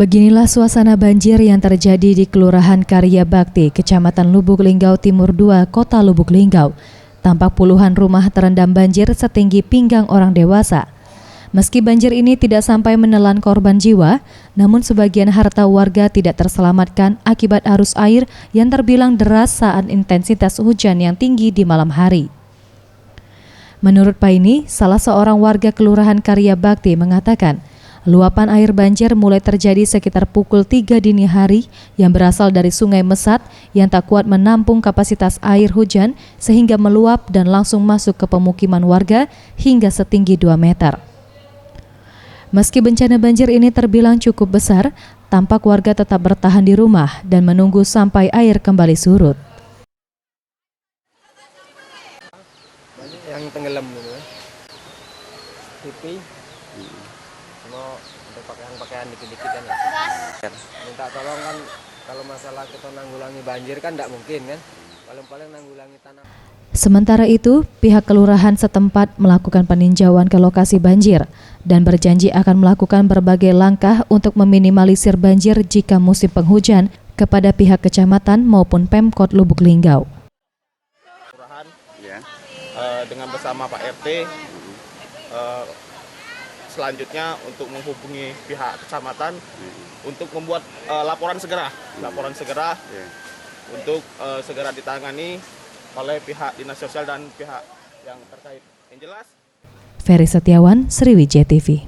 Beginilah suasana banjir yang terjadi di Kelurahan Karya Bakti, Kecamatan Lubuk Linggau Timur 2, Kota Lubuk Linggau. Tampak puluhan rumah terendam banjir setinggi pinggang orang dewasa. Meski banjir ini tidak sampai menelan korban jiwa, namun sebagian harta warga tidak terselamatkan akibat arus air yang terbilang deras saat intensitas hujan yang tinggi di malam hari. Menurut Paini, salah seorang warga Kelurahan Karya Bakti mengatakan, luapan air banjir mulai terjadi sekitar pukul 3 dini hari yang berasal dari Sungai Mesat yang tak kuat menampung kapasitas air hujan sehingga meluap dan langsung masuk ke pemukiman warga hingga setinggi 2 meter. Meski bencana banjir ini terbilang cukup besar, tampak warga tetap bertahan di rumah dan menunggu sampai air kembali surut. Banyak yang tenggelam gitu ya. Pipi. Mau untuk pakaian dikit-dikit kan lah. Minta tolong kan kalau masalah kita nanggulangi banjir kan tidak mungkin kan. Paling-paling nanggulangi tanah. Sementara itu, pihak kelurahan setempat melakukan peninjauan ke lokasi banjir dan berjanji akan melakukan berbagai langkah untuk meminimalisir banjir jika musim penghujan kepada pihak kecamatan maupun Pemkot Lubuk Linggau. Kelurahan dengan bersama Pak RT selanjutnya untuk menghubungi pihak kecamatan untuk membuat laporan segera untuk segera ditangani oleh pihak dinas sosial dan pihak yang terkait. Yang jelas, Ferry Setiawan, Sriwijaya TV.